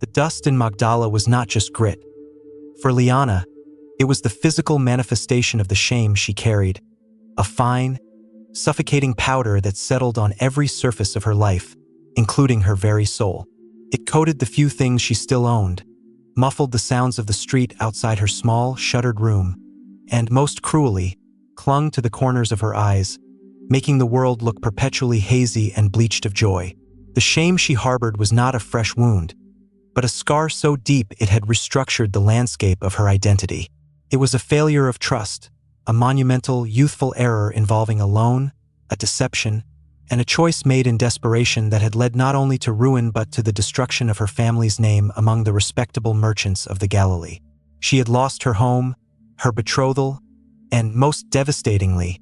The dust in Magdala was not just grit. For Liana, it was the physical manifestation of the shame she carried, a fine, suffocating powder that settled on every surface of her life, including her very soul. It coated the few things she still owned, muffled the sounds of the street outside her small, shuttered room, and, most cruelly, clung to the corners of her eyes, making the world look perpetually hazy and bleached of joy. The shame she harbored was not a fresh wound, but a scar so deep it had restructured the landscape of her identity. It was a failure of trust, a monumental, youthful error involving a loan, a deception, and a choice made in desperation that had led not only to ruin but to the destruction of her family's name among the respectable merchants of the Galilee. She had lost her home, her betrothal, and, most devastatingly,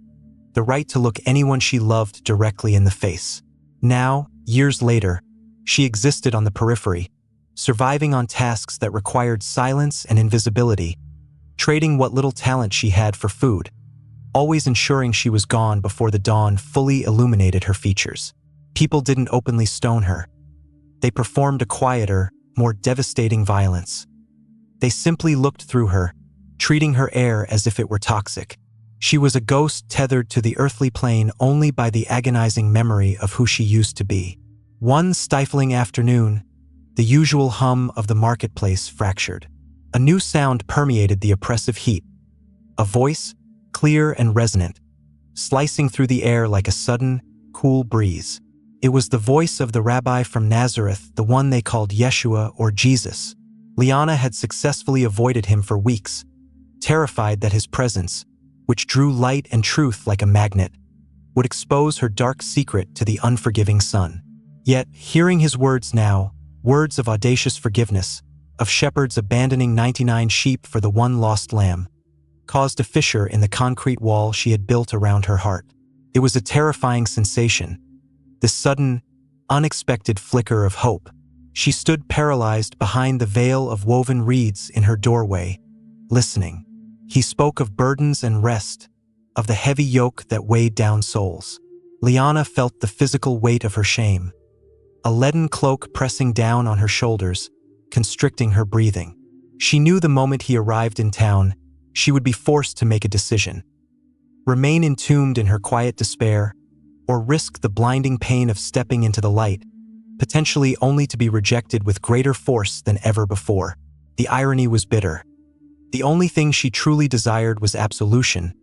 the right to look anyone she loved directly in the face. Now, years later, she existed on the periphery, surviving on tasks that required silence and invisibility, trading what little talent she had for food, always ensuring she was gone before the dawn fully illuminated her features. People didn't openly stone her. They performed a quieter, more devastating violence. They simply looked through her, treating her air as if it were toxic. She was a ghost tethered to the earthly plane only by the agonizing memory of who she used to be. One stifling afternoon, the usual hum of the marketplace fractured. A new sound permeated the oppressive heat. A voice, clear and resonant, slicing through the air like a sudden, cool breeze. It was the voice of the rabbi from Nazareth, the one they called Yeshua or Jesus. Liana had successfully avoided him for weeks, terrified that his presence, which drew light and truth like a magnet, would expose her dark secret to the unforgiving sun. Yet, hearing his words now, words of audacious forgiveness, of shepherds abandoning 99 sheep for the one lost lamb, caused a fissure in the concrete wall she had built around her heart. It was a terrifying sensation, this sudden, unexpected flicker of hope. She stood paralyzed behind the veil of woven reeds in her doorway, listening. He spoke of burdens and rest, of the heavy yoke that weighed down souls. Liana felt the physical weight of her shame, a leaden cloak pressing down on her shoulders, constricting her breathing. She knew the moment he arrived in town, she would be forced to make a decision. Remain entombed in her quiet despair, or risk the blinding pain of stepping into the light, potentially only to be rejected with greater force than ever before. The irony was bitter. The only thing she truly desired was absolution,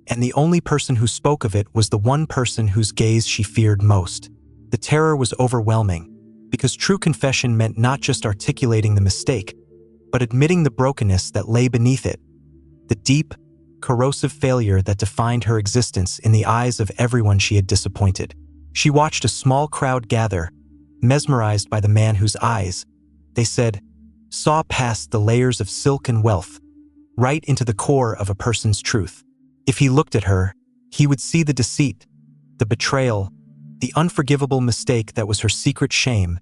and the only person who spoke of it was the one person whose gaze she feared most. The terror was overwhelming, because true confession meant not just articulating the mistake, but admitting the brokenness that lay beneath it, the deep, corrosive failure that defined her existence in the eyes of everyone she had disappointed. She watched a small crowd gather, mesmerized by the man whose eyes, they said, saw past the layers of silk and wealth, right into the core of a person's truth. If he looked at her, he would see the deceit, the betrayal, the unforgivable mistake that was her secret shame,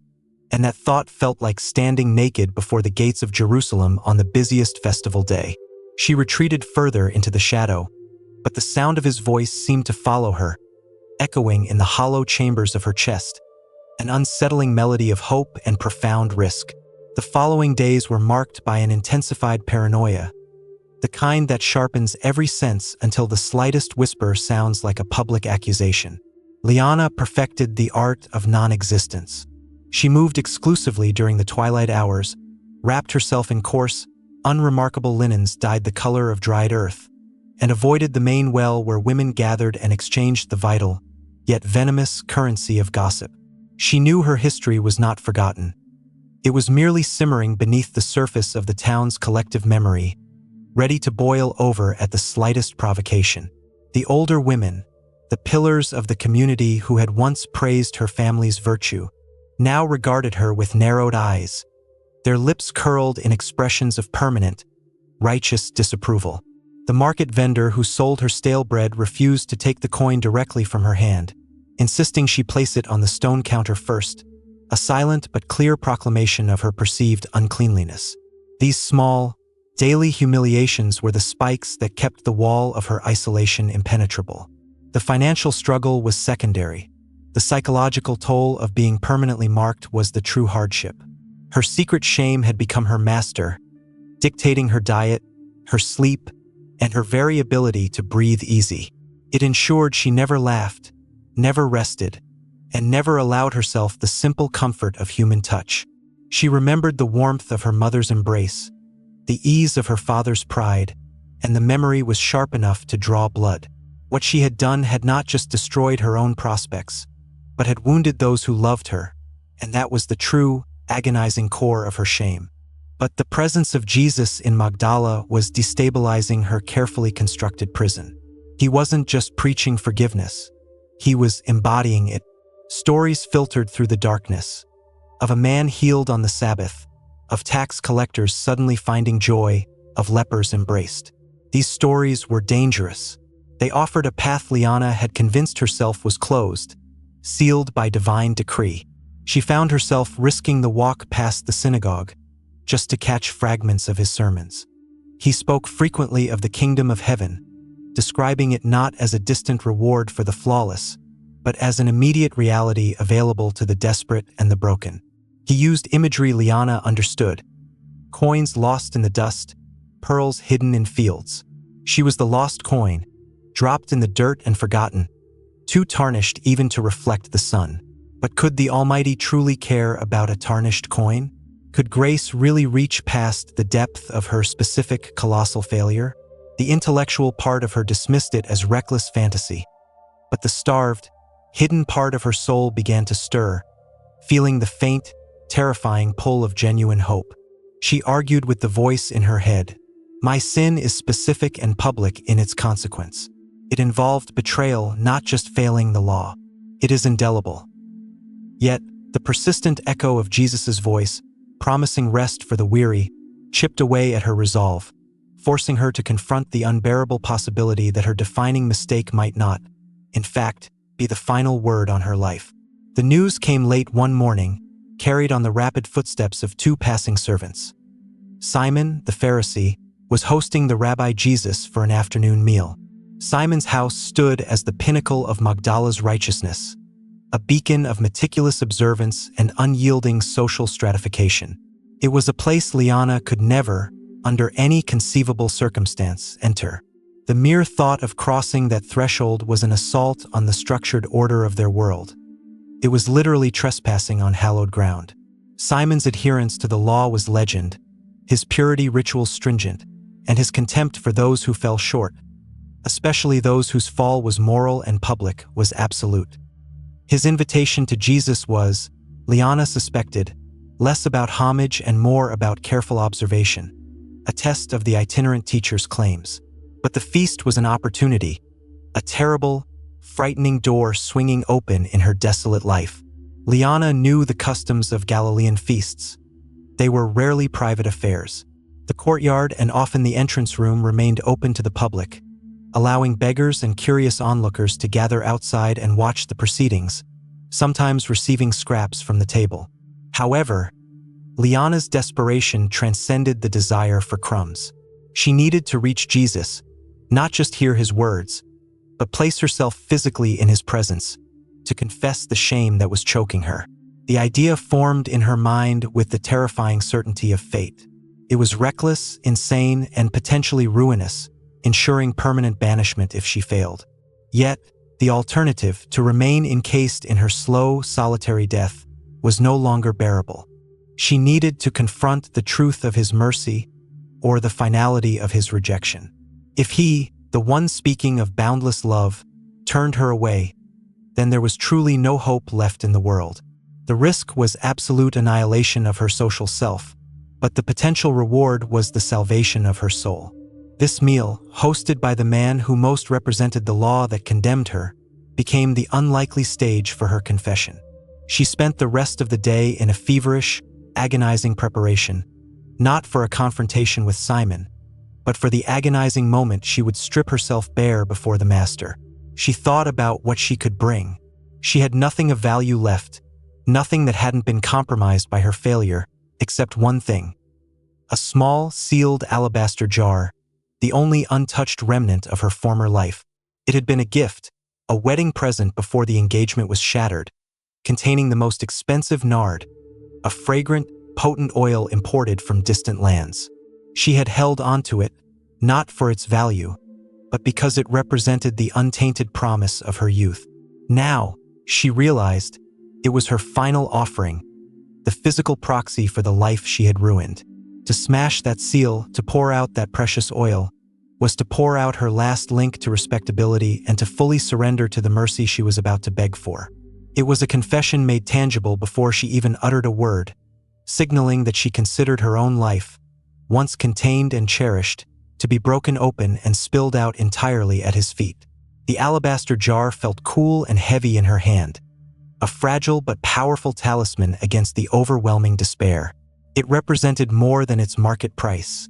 and that thought felt like standing naked before the gates of Jerusalem on the busiest festival day. She retreated further into the shadow, but the sound of his voice seemed to follow her, echoing in the hollow chambers of her chest, an unsettling melody of hope and profound risk. The following days were marked by an intensified paranoia, the kind that sharpens every sense until the slightest whisper sounds like a public accusation. Liana perfected the art of non-existence. She moved exclusively during the twilight hours, wrapped herself in coarse, unremarkable linens dyed the color of dried earth, and avoided the main well where women gathered and exchanged the vital, yet venomous currency of gossip. She knew her history was not forgotten. It was merely simmering beneath the surface of the town's collective memory, ready to boil over at the slightest provocation. The older women, the pillars of the community who had once praised her family's virtue, now regarded her with narrowed eyes, their lips curled in expressions of permanent, righteous disapproval. The market vendor who sold her stale bread refused to take the coin directly from her hand, insisting she place it on the stone counter first, a silent but clear proclamation of her perceived uncleanliness. These small, daily humiliations were the spikes that kept the wall of her isolation impenetrable. The financial struggle was secondary. The psychological toll of being permanently marked was the true hardship. Her secret shame had become her master, dictating her diet, her sleep, and her very ability to breathe easy. It ensured she never laughed, never rested, and never allowed herself the simple comfort of human touch. She remembered the warmth of her mother's embrace, the ease of her father's pride, and the memory was sharp enough to draw blood. What she had done had not just destroyed her own prospects, but had wounded those who loved her, and that was the true, agonizing core of her shame. But the presence of Jesus in Magdala was destabilizing her carefully constructed prison. He wasn't just preaching forgiveness, he was embodying it. Stories filtered through the darkness, of a man healed on the Sabbath, of tax collectors suddenly finding joy, of lepers embraced. These stories were dangerous. They offered a path Liana had convinced herself was closed, sealed by divine decree. She found herself risking the walk past the synagogue, just to catch fragments of his sermons. He spoke frequently of the kingdom of heaven, describing it not as a distant reward for the flawless, but as an immediate reality available to the desperate and the broken. He used imagery Liana understood: coins lost in the dust, pearls hidden in fields. She was the lost coin, dropped in the dirt and forgotten, too tarnished even to reflect the sun. But could the Almighty truly care about a tarnished coin? Could grace really reach past the depth of her specific colossal failure? The intellectual part of her dismissed it as reckless fantasy, but the starved, hidden part of her soul began to stir, feeling the faint, terrifying pull of genuine hope. She argued with the voice in her head. My sin is specific and public in its consequence. It involved betrayal, not just failing the law. It is indelible. Yet, the persistent echo of Jesus' voice, promising rest for the weary, chipped away at her resolve, forcing her to confront the unbearable possibility that her defining mistake might not, in fact, be the final word on her life. The news came late one morning, carried on the rapid footsteps of two passing servants. Simon, the Pharisee, was hosting the Rabbi Jesus for an afternoon meal. Simon's house stood as the pinnacle of Magdala's righteousness, a beacon of meticulous observance and unyielding social stratification. It was a place Liana could never, under any conceivable circumstance, enter. The mere thought of crossing that threshold was an assault on the structured order of their world. It was literally trespassing on hallowed ground. Simon's adherence to the law was legend, his purity rituals stringent, and his contempt for those who fell short, especially those whose fall was moral and public, was absolute. His invitation to Jesus was, Liana suspected, less about homage and more about careful observation, a test of the itinerant teacher's claims. But the feast was an opportunity, a terrible, frightening door swinging open in her desolate life. Liana knew the customs of Galilean feasts. They were rarely private affairs. The courtyard and often the entrance room remained open to the public, allowing beggars and curious onlookers to gather outside and watch the proceedings, sometimes receiving scraps from the table. However, Liana's desperation transcended the desire for crumbs. She needed to reach Jesus, not just hear his words, but place herself physically in his presence, to confess the shame that was choking her. The idea formed in her mind with the terrifying certainty of fate. It was reckless, insane, and potentially ruinous, ensuring permanent banishment if she failed. Yet, the alternative, to remain encased in her slow, solitary death, was no longer bearable. She needed to confront the truth of his mercy or the finality of his rejection. If he, the one speaking of boundless love, turned her away, then there was truly no hope left in the world. The risk was absolute annihilation of her social self, but the potential reward was the salvation of her soul. This meal, hosted by the man who most represented the law that condemned her, became the unlikely stage for her confession. She spent the rest of the day in a feverish, agonizing preparation, not for a confrontation with Simon, but for the agonizing moment she would strip herself bare before the master. She thought about what she could bring. She had nothing of value left, nothing that hadn't been compromised by her failure, except one thing: a small, sealed alabaster jar, the only untouched remnant of her former life. It had been a gift, a wedding present before the engagement was shattered, containing the most expensive nard, a fragrant, potent oil imported from distant lands. She had held onto it, not for its value, but because it represented the untainted promise of her youth. Now, she realized, it was her final offering, the physical proxy for the life she had ruined. To smash that seal, to pour out that precious oil, was to pour out her last link to respectability and to fully surrender to the mercy she was about to beg for. It was a confession made tangible before she even uttered a word, signaling that she considered her own life, once contained and cherished, to be broken open and spilled out entirely at his feet. The alabaster jar felt cool and heavy in her hand, a fragile but powerful talisman against the overwhelming despair. It represented more than its market price.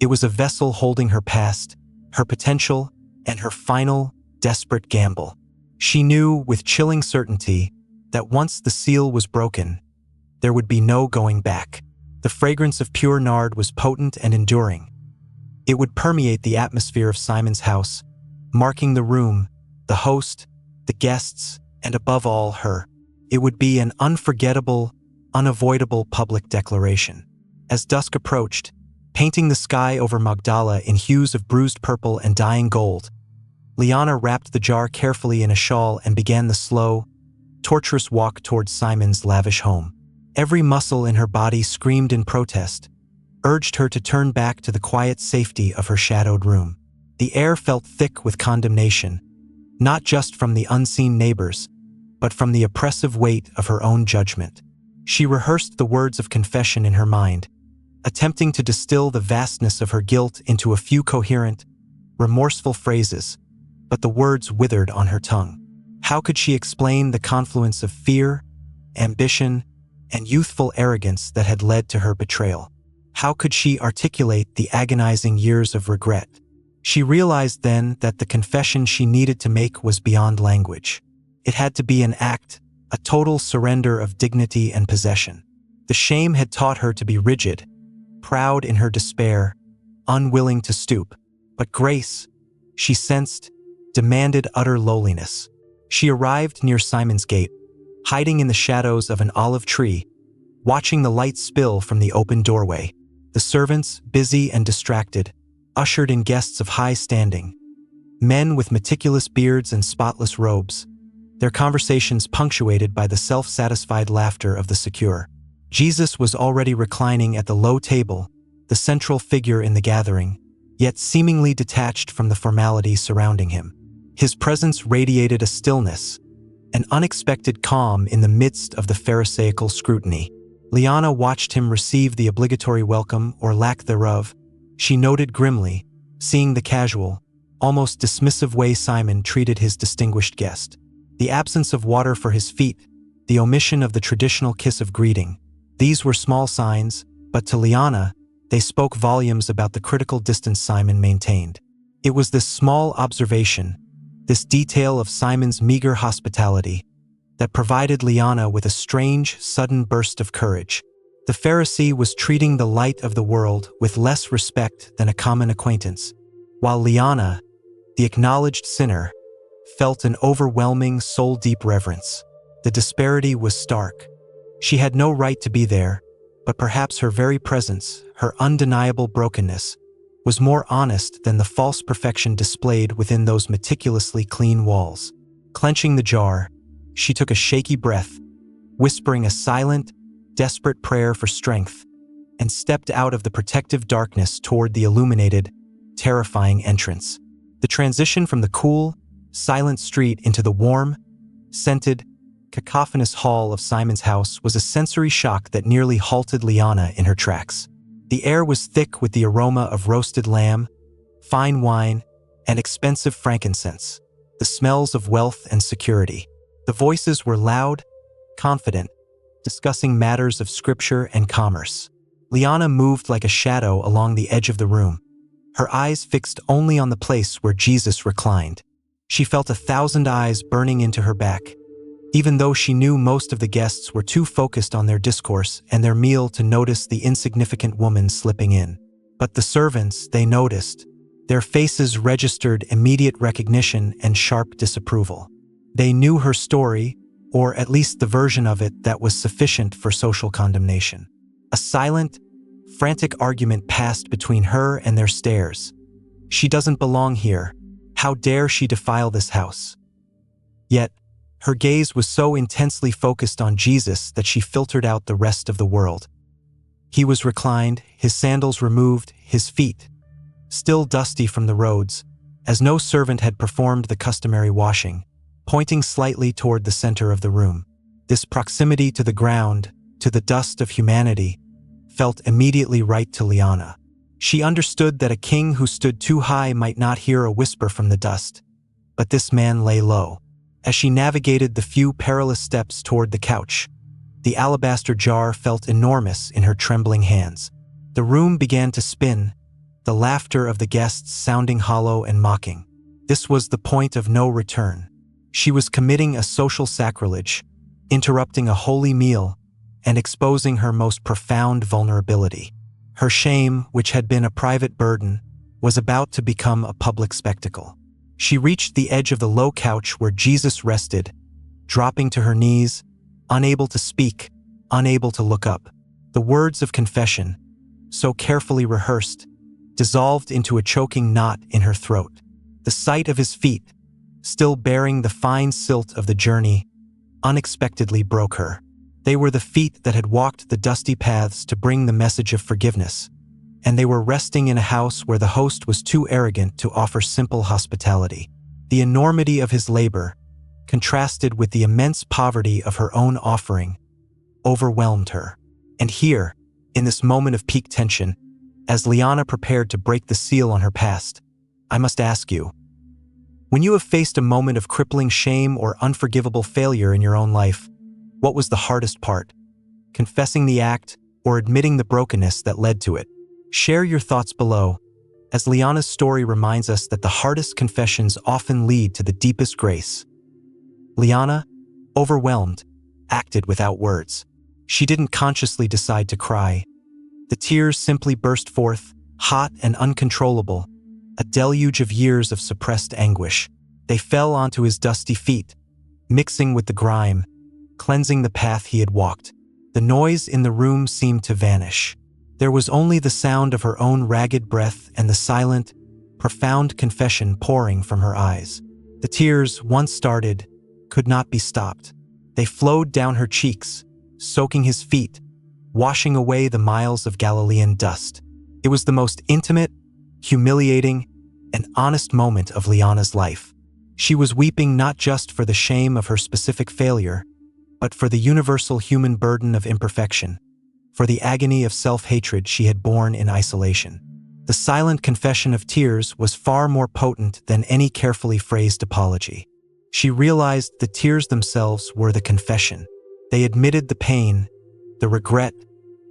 It was a vessel holding her past, her potential, and her final, desperate gamble. She knew with chilling certainty that once the seal was broken, there would be no going back. The fragrance of pure nard was potent and enduring. It would permeate the atmosphere of Simon's house, marking the room, the host, the guests, and above all, her. It would be an unforgettable, unavoidable public declaration. As dusk approached, painting the sky over Magdala in hues of bruised purple and dying gold, Liana wrapped the jar carefully in a shawl and began the slow, torturous walk towards Simon's lavish home. Every muscle in her body screamed in protest, urged her to turn back to the quiet safety of her shadowed room. The air felt thick with condemnation, not just from the unseen neighbors, but from the oppressive weight of her own judgment. She rehearsed the words of confession in her mind, attempting to distill the vastness of her guilt into a few coherent, remorseful phrases, but the words withered on her tongue. How could she explain the confluence of fear, ambition, and youthful arrogance that had led to her betrayal? How could she articulate the agonizing years of regret? She realized then that the confession she needed to make was beyond language. It had to be an act, a total surrender of dignity and possession. The shame had taught her to be rigid, proud in her despair, unwilling to stoop. But grace, she sensed, demanded utter lowliness. She arrived near Simon's gate, hiding in the shadows of an olive tree, watching the light spill from the open doorway. The servants, busy and distracted, ushered in guests of high standing, men with meticulous beards and spotless robes, their conversations punctuated by the self-satisfied laughter of the secure. Jesus was already reclining at the low table, the central figure in the gathering, yet seemingly detached from the formality surrounding him. His presence radiated a stillness, an unexpected calm in the midst of the Pharisaical scrutiny. Liana watched him receive the obligatory welcome or lack thereof. She noted grimly, seeing the casual, almost dismissive way Simon treated his distinguished guest. The absence of water for his feet, the omission of the traditional kiss of greeting. These were small signs, but to Liana, they spoke volumes about the critical distance Simon maintained. It was this small observation, this detail of Simon's meager hospitality, that provided Liana with a strange, sudden burst of courage. The Pharisee was treating the light of the world with less respect than a common acquaintance, while Liana, the acknowledged sinner, felt an overwhelming, soul-deep reverence. The disparity was stark. She had no right to be there, but perhaps her very presence, her undeniable brokenness, was more honest than the false perfection displayed within those meticulously clean walls. Clenching the jar, she took a shaky breath, whispering a silent, desperate prayer for strength, and stepped out of the protective darkness toward the illuminated, terrifying entrance. The transition from the cool, silent street into the warm, scented, cacophonous hall of Simon's house was a sensory shock that nearly halted Liana in her tracks. The air was thick with the aroma of roasted lamb, fine wine, and expensive frankincense, the smells of wealth and security. The voices were loud, confident, discussing matters of scripture and commerce. Liana moved like a shadow along the edge of the room, her eyes fixed only on the place where Jesus reclined. She felt 1,000 eyes burning into her back, even though she knew most of the guests were too focused on their discourse and their meal to notice the insignificant woman slipping in. But the servants, they noticed. Their faces registered immediate recognition and sharp disapproval. They knew her story, or at least the version of it that was sufficient for social condemnation. A silent, frantic argument passed between her and their stares. She doesn't belong here. How dare she defile this house? Yet, her gaze was so intensely focused on Jesus that she filtered out the rest of the world. He was reclined, his sandals removed, his feet still dusty from the roads, as no servant had performed the customary washing, pointing slightly toward the center of the room. This proximity to the ground, to the dust of humanity, felt immediately right to Liana. She understood that a king who stood too high might not hear a whisper from the dust, but this man lay low. As she navigated the few perilous steps toward the couch, the alabaster jar felt enormous in her trembling hands. The room began to spin, the laughter of the guests sounding hollow and mocking. This was the point of no return. She was committing a social sacrilege, interrupting a holy meal, and exposing her most profound vulnerability. Her shame, which had been a private burden, was about to become a public spectacle. She reached the edge of the low couch where Jesus rested, dropping to her knees, unable to speak, unable to look up. The words of confession, so carefully rehearsed, dissolved into a choking knot in her throat. The sight of his feet, still bearing the fine silt of the journey, unexpectedly broke her. They were the feet that had walked the dusty paths to bring the message of forgiveness, and they were resting in a house where the host was too arrogant to offer simple hospitality. The enormity of his labor, contrasted with the immense poverty of her own offering, overwhelmed her. And here, in this moment of peak tension, as Liana prepared to break the seal on her past, I must ask you, when you have faced a moment of crippling shame or unforgivable failure in your own life, what was the hardest part? Confessing the act or admitting the brokenness that led to it? Share your thoughts below, as Liana's story reminds us that the hardest confessions often lead to the deepest grace. Liana, overwhelmed, acted without words. She didn't consciously decide to cry. The tears simply burst forth, hot and uncontrollable, a deluge of years of suppressed anguish. They fell onto his dusty feet, mixing with the grime, cleansing the path he had walked. The noise in the room seemed to vanish. There was only the sound of her own ragged breath and the silent, profound confession pouring from her eyes. The tears, once started, could not be stopped. They flowed down her cheeks, soaking his feet, washing away the miles of Galilean dust. It was the most intimate, humiliating, and honest moment of Liana's life. She was weeping not just for the shame of her specific failure, but for the universal human burden of imperfection, for the agony of self-hatred she had borne in isolation. The silent confession of tears was far more potent than any carefully phrased apology. She realized the tears themselves were the confession. They admitted the pain, the regret,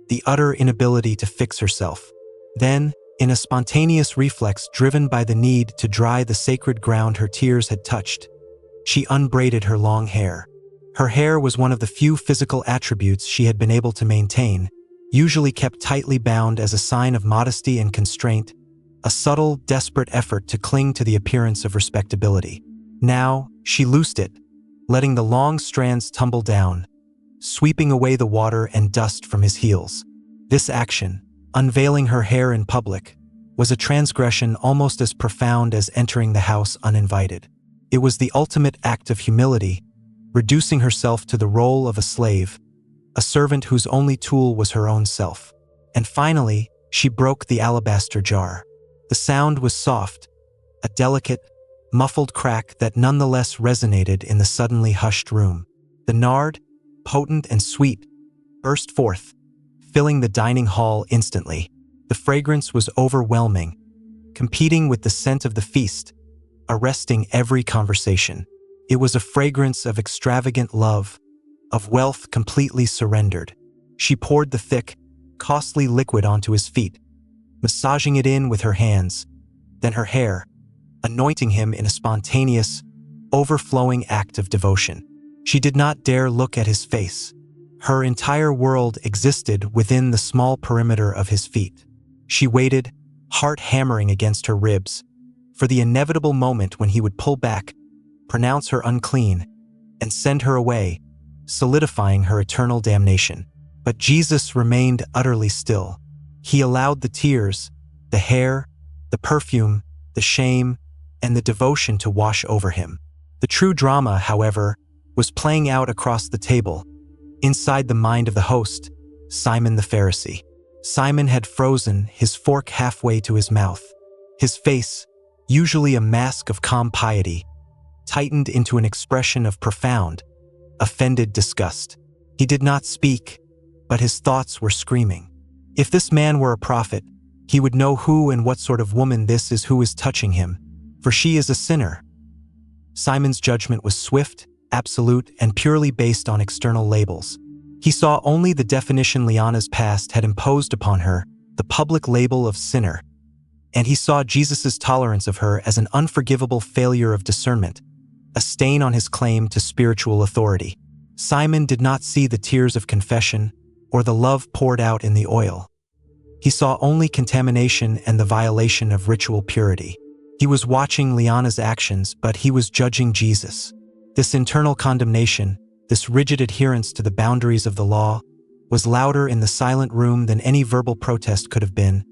the utter inability to fix herself. Then, in a spontaneous reflex driven by the need to dry the sacred ground her tears had touched, she unbraided her long hair. Her hair was one of the few physical attributes she had been able to maintain, usually kept tightly bound as a sign of modesty and constraint, a subtle, desperate effort to cling to the appearance of respectability. Now, she loosed it, letting the long strands tumble down, sweeping away the water and dust from his heels. This action, unveiling her hair in public, was a transgression almost as profound as entering the house uninvited. It was the ultimate act of humility, reducing herself to the role of a slave, a servant whose only tool was her own self. And finally, she broke the alabaster jar. The sound was soft, a delicate, muffled crack that nonetheless resonated in the suddenly hushed room. The nard, potent and sweet, burst forth, filling the dining hall instantly. The fragrance was overwhelming, competing with the scent of the feast, arresting every conversation. It was a fragrance of extravagant love, of wealth completely surrendered. She poured the thick, costly liquid onto his feet, massaging it in with her hands, then her hair, anointing him in a spontaneous, overflowing act of devotion. She did not dare look at his face. Her entire world existed within the small perimeter of his feet. She waited, heart hammering against her ribs, for the inevitable moment when he would pull back, pronounce her unclean, and send her away, solidifying her eternal damnation. But Jesus remained utterly still. He allowed the tears, the hair, the perfume, the shame, and the devotion to wash over him. The true drama, however, was playing out across the table, inside the mind of the host, Simon the Pharisee. Simon had frozen, his fork halfway to his mouth. His face, usually a mask of calm piety, tightened into an expression of profound, offended disgust. He did not speak, but his thoughts were screaming. If this man were a prophet, he would know who and what sort of woman this is who is touching him, for she is a sinner. Simon's judgment was swift, absolute, and purely based on external labels. He saw only the definition Liana's past had imposed upon her, the public label of sinner, and he saw Jesus' tolerance of her as an unforgivable failure of discernment, a stain on his claim to spiritual authority. Simon did not see the tears of confession or the love poured out in the oil. He saw only contamination and the violation of ritual purity. He was watching Liana's actions, but he was judging Jesus. This internal condemnation, this rigid adherence to the boundaries of the law, was louder in the silent room than any verbal protest could have been,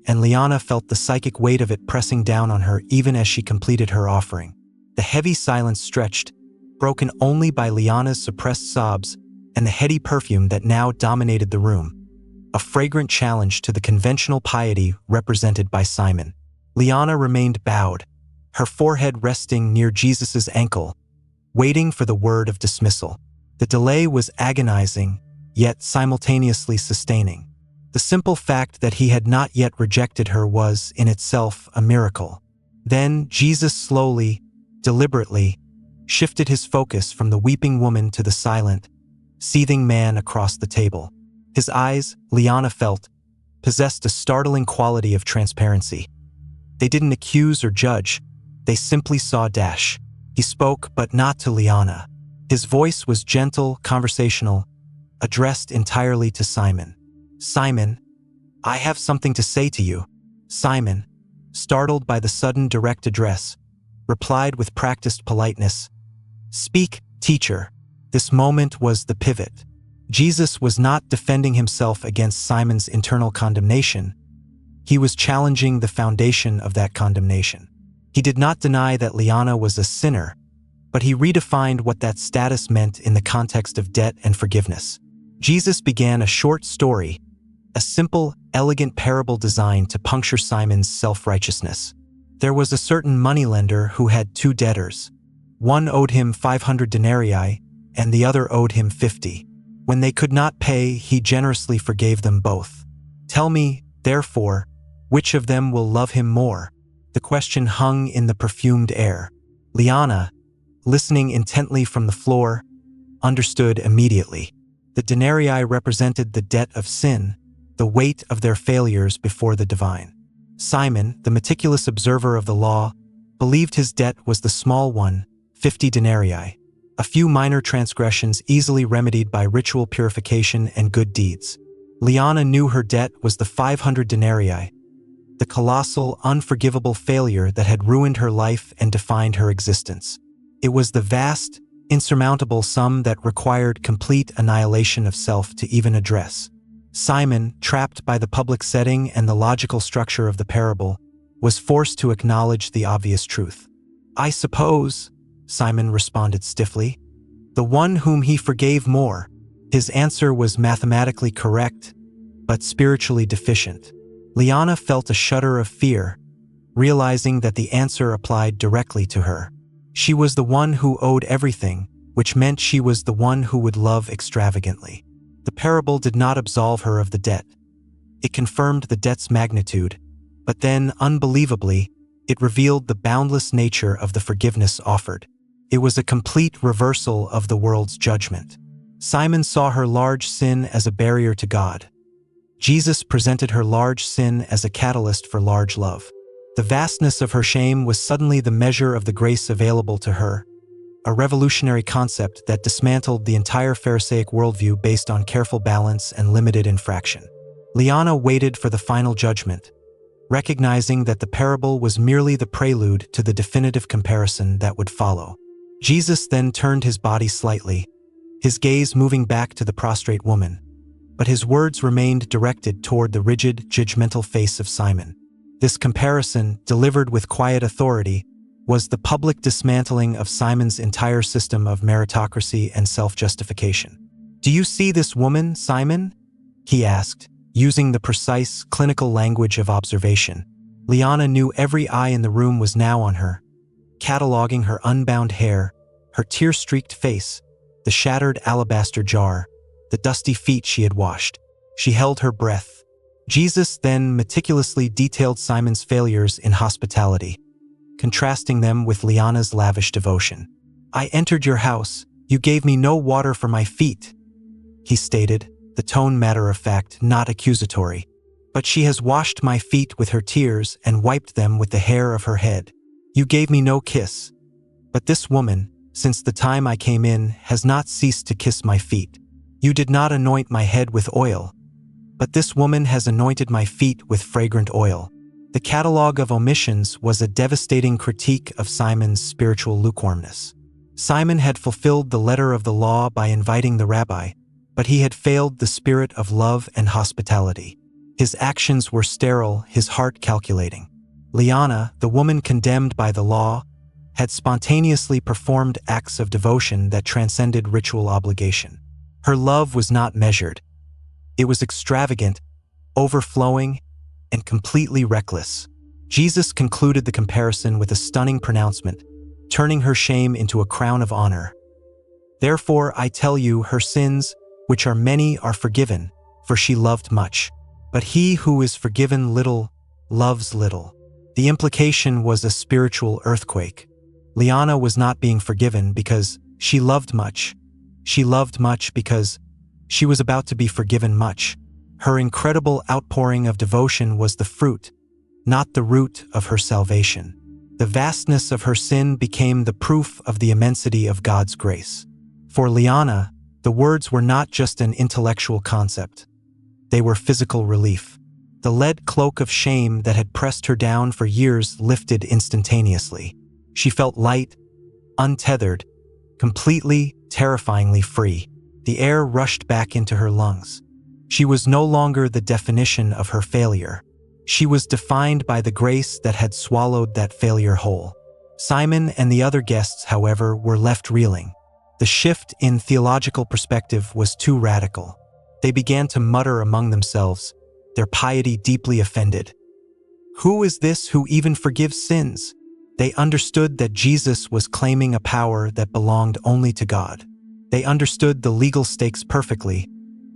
and Liana felt the psychic weight of it pressing down on her even as she completed her offering. The heavy silence stretched, broken only by Liana's suppressed sobs and the heady perfume that now dominated the room, a fragrant challenge to the conventional piety represented by Simon. Liana remained bowed, her forehead resting near Jesus' ankle, waiting for the word of dismissal. The delay was agonizing, yet simultaneously sustaining. The simple fact that he had not yet rejected her was, in itself, a miracle. Then Jesus slowly, deliberately, shifted his focus from the weeping woman to the silent, seething man across the table. His eyes, Liana felt, possessed a startling quality of transparency. They didn't accuse or judge, they simply saw Dash. He spoke, but not to Liana. His voice was gentle, conversational, addressed entirely to Simon. "Simon, I have something to say to you." Simon, startled by the sudden direct address, replied with practiced politeness, "Speak, teacher." This moment was the pivot. Jesus was not defending himself against Simon's internal condemnation. He was challenging the foundation of that condemnation. He did not deny that Liana was a sinner, but he redefined what that status meant in the context of debt and forgiveness. Jesus began a short story, a simple, elegant parable designed to puncture Simon's self-righteousness. There was a certain moneylender who had two debtors. One owed him 500 denarii, and the other owed him 50. When they could not pay, he generously forgave them both. "Tell me, therefore, which of them will love him more?" The question hung in the perfumed air. Liana, listening intently from the floor, understood immediately. The denarii represented the debt of sin, the weight of their failures before the divine. Simon, the meticulous observer of the law, believed his debt was the small one, 50 denarii, a few minor transgressions easily remedied by ritual purification and good deeds. Liana knew her debt was the 500 denarii, the colossal, unforgivable failure that had ruined her life and defined her existence. It was the vast, insurmountable sum that required complete annihilation of self to even address. Simon, trapped by the public setting and the logical structure of the parable, was forced to acknowledge the obvious truth. "I suppose," Simon responded stiffly, "the one whom he forgave more." His answer was mathematically correct, but spiritually deficient. Liana felt a shudder of fear, realizing that the answer applied directly to her. She was the one who owed everything, which meant she was the one who would love extravagantly. The parable did not absolve her of the debt. It confirmed the debt's magnitude, but then, unbelievably, it revealed the boundless nature of the forgiveness offered. It was a complete reversal of the world's judgment. Simon saw her large sin as a barrier to God. Jesus presented her large sin as a catalyst for large love. The vastness of her shame was suddenly the measure of the grace available to her, a revolutionary concept that dismantled the entire Pharisaic worldview based on careful balance and limited infraction. Liana waited for the final judgment, recognizing that the parable was merely the prelude to the definitive comparison that would follow. Jesus then turned his body slightly, his gaze moving back to the prostrate woman. but his words remained directed toward the rigid, judgmental face of Simon. This comparison, delivered with quiet authority, was the public dismantling of Simon's entire system of meritocracy and self-justification. "Do you see this woman, Simon?" he asked, using the precise, clinical language of observation. Liana knew every eye in the room was now on her, cataloging her unbound hair, her tear-streaked face, the shattered alabaster jar, the dusty feet she had washed. She held her breath. Jesus then meticulously detailed Simon's failures in hospitality, contrasting them with Liana's lavish devotion. "I entered your house. You gave me no water for my feet," he stated, the tone matter-of-fact, not accusatory. "But she has washed my feet with her tears and wiped them with the hair of her head. You gave me no kiss. But this woman, since the time I came in, has not ceased to kiss my feet. You did not anoint my head with oil, but this woman has anointed my feet with fragrant oil." The catalog of omissions was a devastating critique of Simon's spiritual lukewarmness. Simon had fulfilled the letter of the law by inviting the rabbi, but he had failed the spirit of love and hospitality. His actions were sterile, his heart calculating. Liana, the woman condemned by the law, had spontaneously performed acts of devotion that transcended ritual obligation. Her love was not measured. It was extravagant, overflowing, and completely reckless. Jesus concluded the comparison with a stunning pronouncement, turning her shame into a crown of honor. "Therefore I tell you, her sins, which are many, are forgiven, for she loved much. But he who is forgiven little, loves little." The implication was a spiritual earthquake. Liana was not being forgiven because she loved much. She loved much because she was about to be forgiven much. Her incredible outpouring of devotion was the fruit, not the root of her salvation. The vastness of her sin became the proof of the immensity of God's grace. For Liana, the words were not just an intellectual concept. They were physical relief. The lead cloak of shame that had pressed her down for years lifted instantaneously. She felt light, untethered, completely, terrifyingly free. The air rushed back into her lungs. She was no longer the definition of her failure. She was defined by the grace that had swallowed that failure whole. Simon and the other guests, however, were left reeling. The shift in theological perspective was too radical. They began to mutter among themselves, their piety deeply offended. "Who is this who even forgives sins?" They understood that Jesus was claiming a power that belonged only to God. They understood the legal stakes perfectly,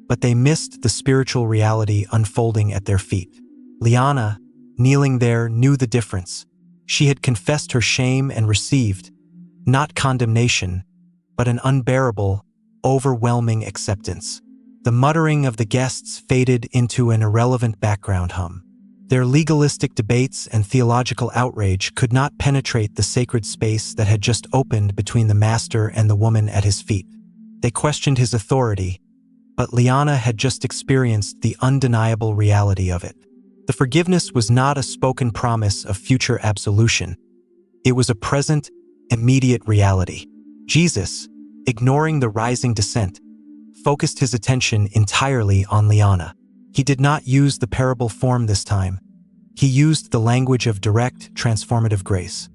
but they missed the spiritual reality unfolding at their feet. Liana, kneeling there, knew the difference. She had confessed her shame and received, not condemnation, but an unbearable, overwhelming acceptance. The muttering of the guests faded into an irrelevant background hum. Their legalistic debates and theological outrage could not penetrate the sacred space that had just opened between the master and the woman at his feet. They questioned his authority, but Liana had just experienced the undeniable reality of it. The forgiveness was not a spoken promise of future absolution. It was a present, immediate reality. Jesus, ignoring the rising dissent, focused his attention entirely on Liana. He did not use the parable form this time. He used the language of direct, transformative grace.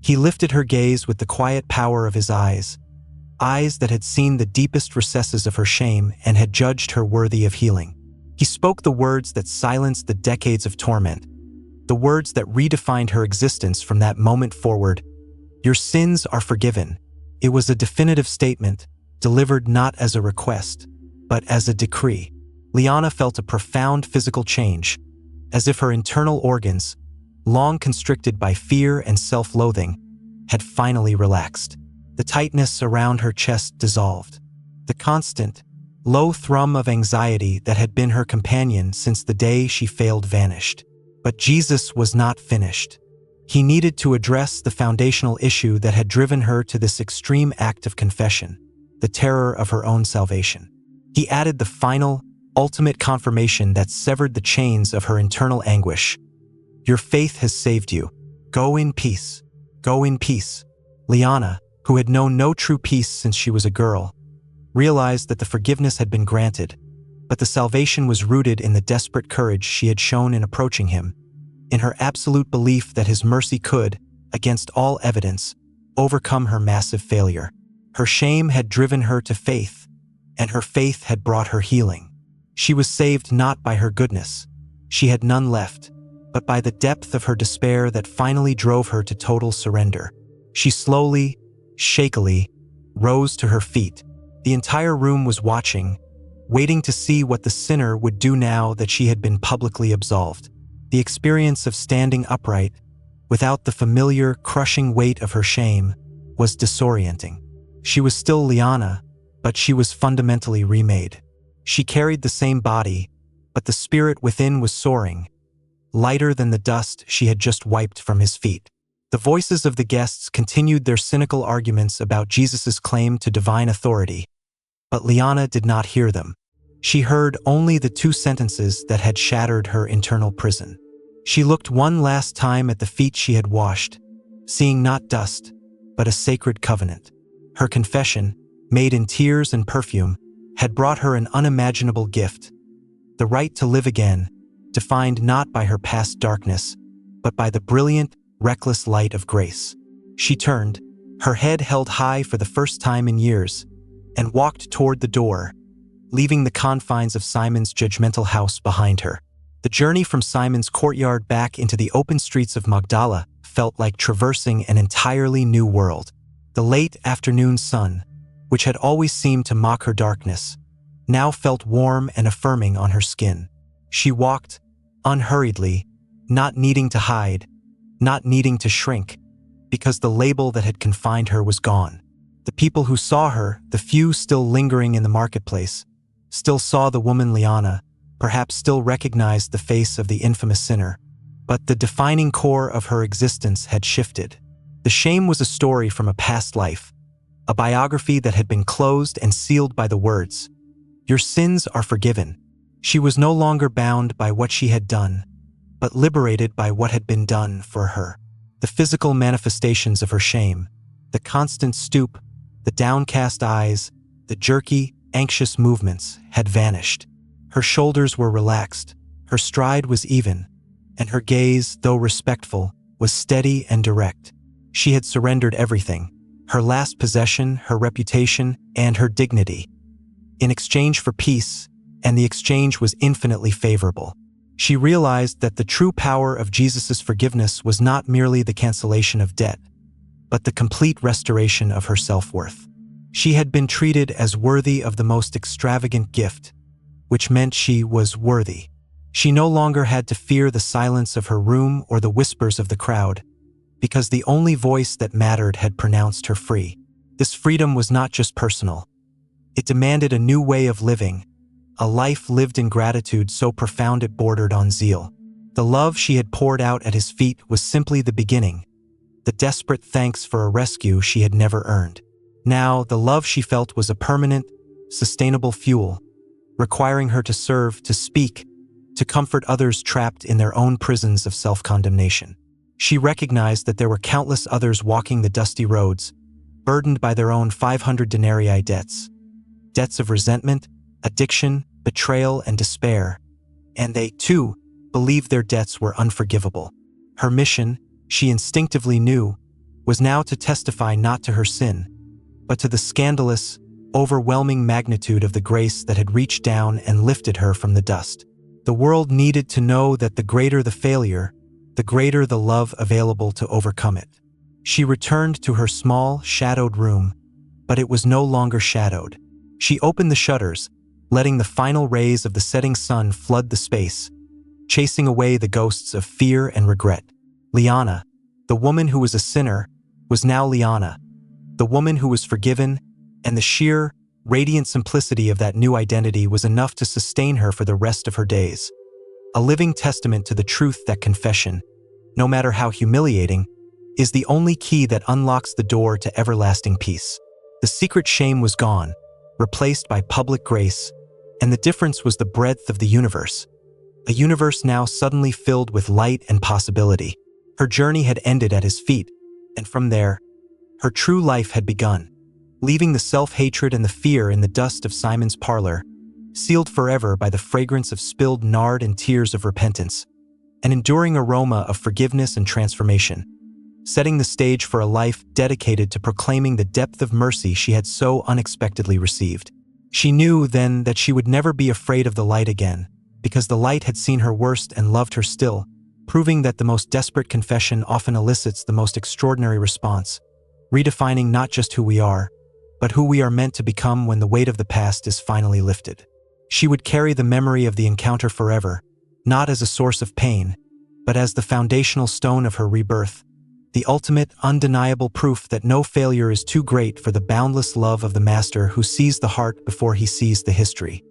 He lifted her gaze with the quiet power of his eyes that had seen the deepest recesses of her shame and had judged her worthy of healing. He spoke the words that silenced the decades of torment, the words that redefined her existence from that moment forward. "Your sins are forgiven." It was a definitive statement, delivered not as a request, but as a decree. Liana felt a profound physical change, as if her internal organs, long constricted by fear and self-loathing, had finally relaxed. The tightness around her chest dissolved. The constant, low thrum of anxiety that had been her companion since the day she failed vanished. But Jesus was not finished. He needed to address the foundational issue that had driven her to this extreme act of confession, the terror of her own salvation. He added the final, ultimate confirmation that severed the chains of her internal anguish. "Your faith has saved you. Go in peace. Go in peace." Liana, who had known no true peace since she was a girl, realized that the forgiveness had been granted, but the salvation was rooted in the desperate courage she had shown in approaching him, in her absolute belief that his mercy could, against all evidence, overcome her massive failure. Her shame had driven her to faith, and her faith had brought her healing. She was saved not by her goodness, she had none left, but by the depth of her despair that finally drove her to total surrender. She slowly, shakily, rose to her feet. The entire room was watching, waiting to see what the sinner would do now that she had been publicly absolved. The experience of standing upright, without the familiar, crushing weight of her shame, was disorienting. She was still Liana, but she was fundamentally remade. She carried the same body, but the spirit within was soaring, lighter than the dust she had just wiped from his feet. The voices of the guests continued their cynical arguments about Jesus' claim to divine authority, but Liana did not hear them. She heard only the two sentences that had shattered her internal prison. She looked one last time at the feet she had washed, seeing not dust, but a sacred covenant. Her confession, made in tears and perfume, had brought her an unimaginable gift, the right to live again, defined not by her past darkness, but by the brilliant, reckless light of grace. She turned, her head held high for the first time in years, and walked toward the door, leaving the confines of Simon's judgmental house behind her. The journey from Simon's courtyard back into the open streets of Magdala felt like traversing an entirely new world. The late afternoon sun, which had always seemed to mock her darkness, now felt warm and affirming on her skin. She walked, unhurriedly, not needing to hide, not needing to shrink, because the label that had confined her was gone. The people who saw her, the few still lingering in the marketplace, still saw the woman Liana, perhaps still recognized the face of the infamous sinner, but the defining core of her existence had shifted. The shame was a story from a past life, a biography that had been closed and sealed by the words, "Your sins are forgiven." She was no longer bound by what she had done, but liberated by what had been done for her. The physical manifestations of her shame, the constant stoop, the downcast eyes, the jerky, anxious movements had vanished. Her shoulders were relaxed, her stride was even, and her gaze, though respectful, was steady and direct. She had surrendered everything, her last possession, her reputation, and her dignity, in exchange for peace, and the exchange was infinitely favorable. She realized that the true power of Jesus' forgiveness was not merely the cancellation of debt, but the complete restoration of her self-worth. She had been treated as worthy of the most extravagant gift, which meant she was worthy. She no longer had to fear the silence of her room or the whispers of the crowd, because the only voice that mattered had pronounced her free. This freedom was not just personal. It demanded a new way of living, a life lived in gratitude so profound it bordered on zeal. The love she had poured out at his feet was simply the beginning, the desperate thanks for a rescue she had never earned. Now, the love she felt was a permanent, sustainable fuel, requiring her to serve, to speak, to comfort others trapped in their own prisons of self-condemnation. She recognized that there were countless others walking the dusty roads, burdened by their own 500 denarii debts of resentment, addiction, betrayal, and despair, and they, too, believed their debts were unforgivable. Her mission, she instinctively knew, was now to testify not to her sin, but to the scandalous, overwhelming magnitude of the grace that had reached down and lifted her from the dust. The world needed to know that the greater the failure, the greater the love available to overcome it. She returned to her small, shadowed room, but it was no longer shadowed. She opened the shutters, letting the final rays of the setting sun flood the space, chasing away the ghosts of fear and regret. Liana, the woman who was a sinner, was now Liana, the woman who was forgiven, and the sheer, radiant simplicity of that new identity was enough to sustain her for the rest of her days. A living testament to the truth that confession, no matter how humiliating, is the only key that unlocks the door to everlasting peace. The secret shame was gone, replaced by public grace, and the difference was the breadth of the universe. A universe now suddenly filled with light and possibility. Her journey had ended at his feet, and from there, her true life had begun. Leaving the self-hatred and the fear in the dust of Simon's parlor, sealed forever by the fragrance of spilled nard and tears of repentance, an enduring aroma of forgiveness and transformation, setting the stage for a life dedicated to proclaiming the depth of mercy she had so unexpectedly received. She knew then that she would never be afraid of the light again, because the light had seen her worst and loved her still, proving that the most desperate confession often elicits the most extraordinary response, redefining not just who we are, but who we are meant to become when the weight of the past is finally lifted. She would carry the memory of the encounter forever, not as a source of pain, but as the foundational stone of her rebirth, the ultimate, undeniable proof that no failure is too great for the boundless love of the Master who sees the heart before he sees the history.